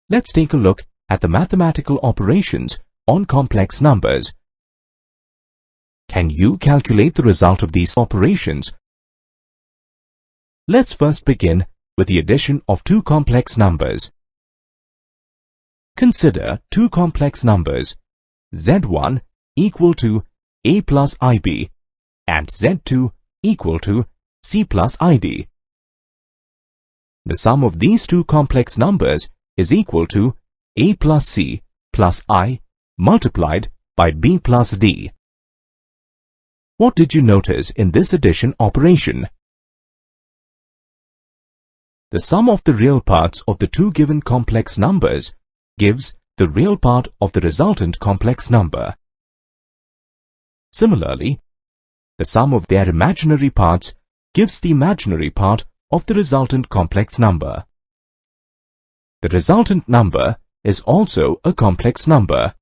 Let's take a look at the mathematical operations on complex numbers. Can you calculate the result of these operations? Let's first begin with the addition of two complex numbers. Consider two complex numbers, z1 equal to a plus ib and z2 equal to c plus id. The sum of these two complex numbers is equal to a plus c plus I multiplied by b plus d. What did you notice in this addition operation? The sum of the real parts of the two given complex numbers gives the real part of the resultant complex number. Similarly, the sum of their imaginary parts gives the imaginary part of the resultant complex number. The resultant number is also a complex number.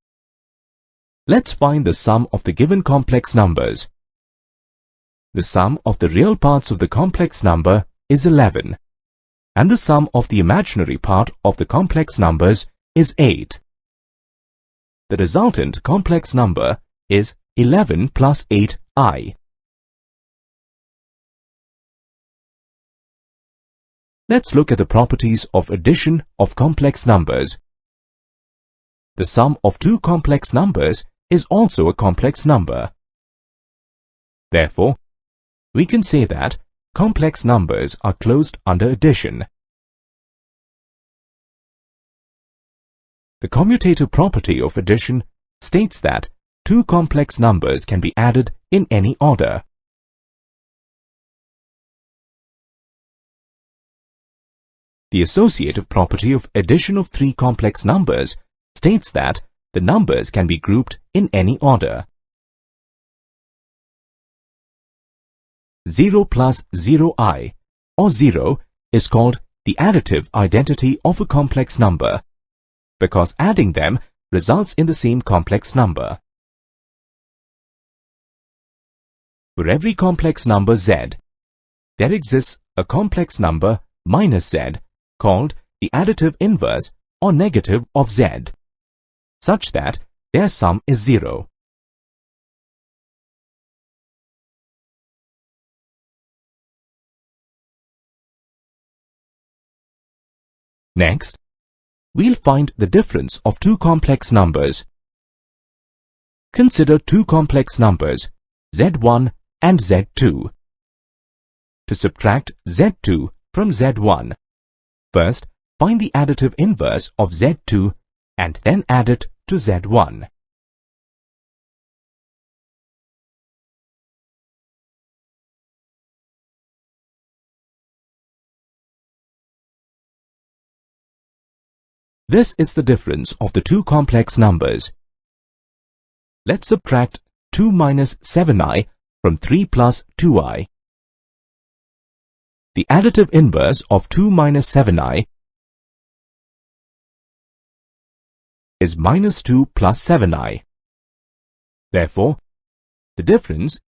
Let's find the sum of the given complex numbers. The sum of the real parts of the complex number is 11, and the sum of the imaginary part of the complex numbers is 8. The resultant complex number is 11 plus 8i. Let's look at the properties of addition of complex numbers. The sum of two complex numbers is also a complex number. Therefore, we can say that complex numbers are closed under addition. The commutative property of addition states that two complex numbers can be added in any order. The associative property of addition of three complex numbers states that the numbers can be grouped in any order. 0 plus 0i, or 0, is called the additive identity of a complex number, because adding them results in the same complex number. For every complex number z, there exists a complex number minus z, called the additive inverse or negative of z, such that their sum is 0. Next, we'll find the difference of two complex numbers. Consider two complex numbers, z1 and z2. To subtract z2 from z1, first find the additive inverse of z2 and then add it to z1. This is the difference of the two complex numbers. Let's subtract 2 minus 7i from 3 plus 2i. The additive inverse of 2 minus 7i is minus 2 plus 7i. Therefore, the difference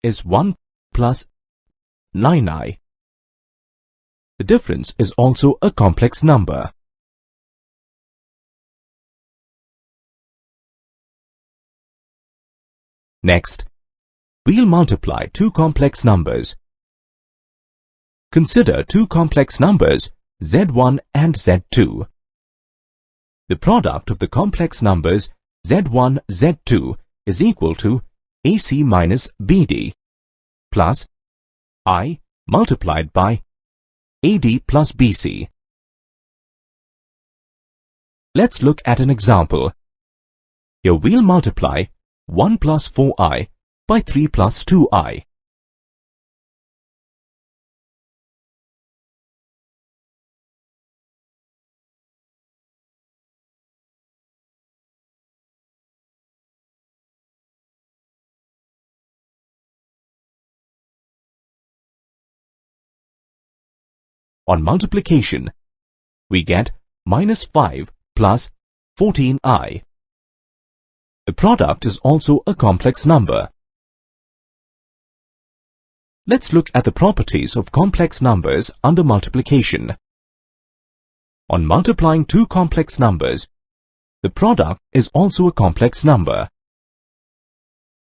is 1 plus 9i. The difference is also a complex number. Next, we'll multiply two complex numbers. Consider two complex numbers, z1 and z2. The product of the complex numbers z1, z2 is equal to ac minus bd plus I multiplied by ad plus bc. Let's look at an example. Here we'll multiply 1 plus 4i by 3 plus 2i. On multiplication, we get minus 5 plus 14i. The product is also a complex number. Let's look at the properties of complex numbers under multiplication. On multiplying two complex numbers, the product is also a complex number.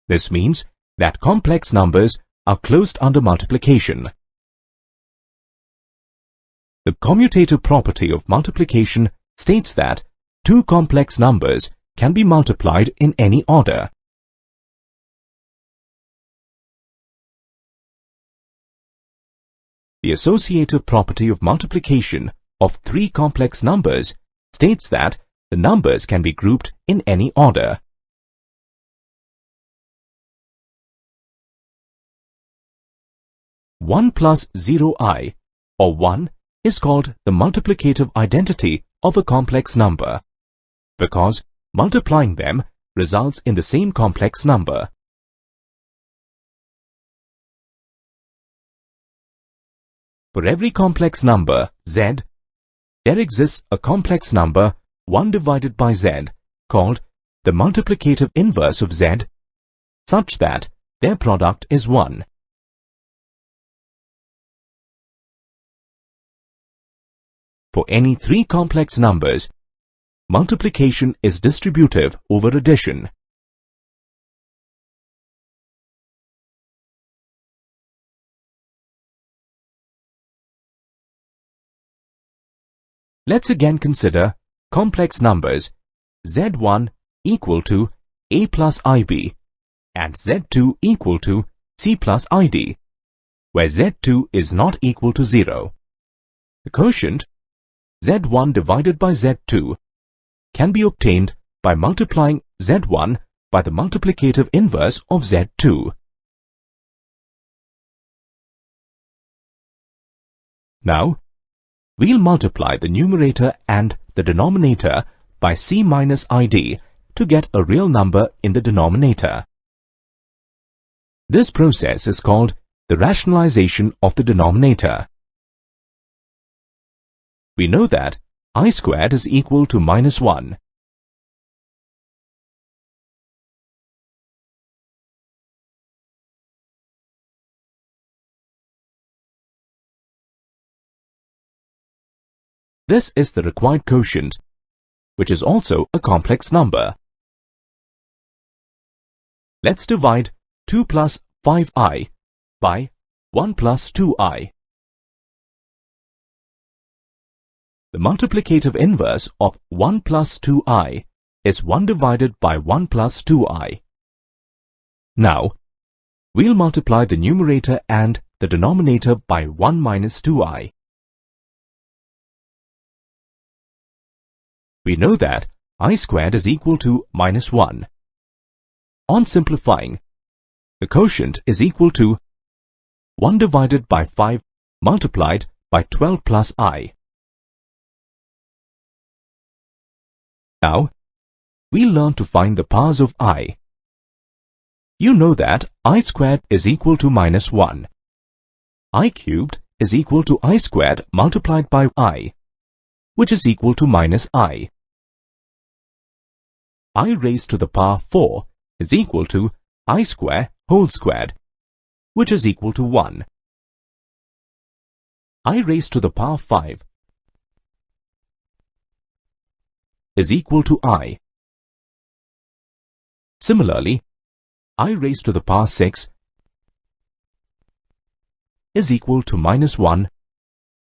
This means that complex numbers are closed under multiplication. The commutative property of multiplication states that two complex numbers can be multiplied in any order. The associative property of multiplication of three complex numbers states that the numbers can be grouped in any order. One plus 0i, or 1, is called the multiplicative identity of a complex number, because multiplying them results in the same complex number. For every complex number z, there exists a complex number 1 divided by z, called the multiplicative inverse of z, such that their product is 1. For any three complex numbers, multiplication is distributive over addition. Let's again consider complex numbers z1 equal to a plus ib and z2 equal to c plus id, where z2 is not equal to 0. The quotient z1 divided by z2 can be obtained by multiplying z1 by the multiplicative inverse of z2. Now, we'll multiply the numerator and the denominator by c minus id to get a real number in the denominator. This process is called the rationalization of the denominator. We know that I squared is equal to minus 1. This is the required quotient, which is also a complex number. Let's divide 2 plus 5i by 1 plus 2i. The multiplicative inverse of 1 plus 2i is 1 divided by 1 plus 2i. Now, we'll multiply the numerator and the denominator by 1 minus 2i. We know that I squared is equal to minus 1. On simplifying, the quotient is equal to 1 divided by 5 multiplied by 12 plus I. Now, we'll learn to find the powers of I. You know that I squared is equal to minus 1. I cubed is equal to I squared multiplied by I, which is equal to minus I. I raised to the power 4 is equal to I square whole squared, which is equal to 1. I raised to the power 5 is equal to I. Similarly, I raised to the power 6 is equal to minus 1,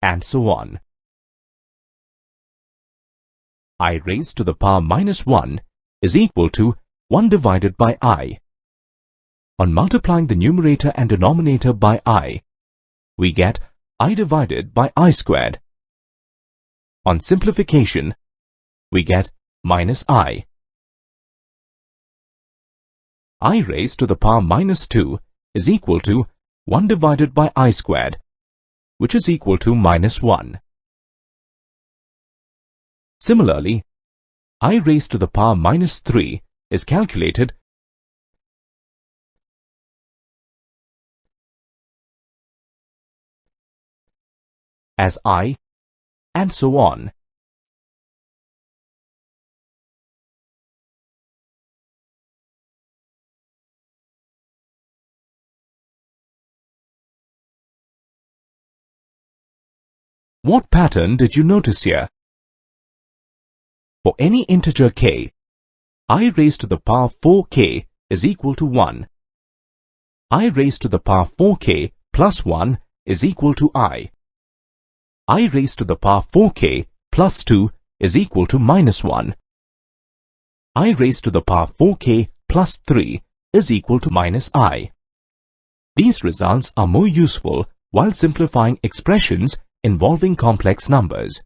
and so on. I raised to the power minus 1 is equal to 1 divided by I. On multiplying the numerator and denominator by I, we get I divided by I squared. On simplification, we get minus I. I raised to the power minus 2 is equal to 1 divided by I squared, which is equal to minus 1. Similarly, I raised to the power minus 3 is calculated as I, and so on. What pattern did you notice here? For any integer k, I raised to the power 4k is equal to 1. I raised to the power 4k plus 1 is equal to I. I raised to the power 4k plus 2 is equal to minus 1. I raised to the power 4k plus 3 is equal to minus I. These results are more useful while simplifying expressions involving complex numbers.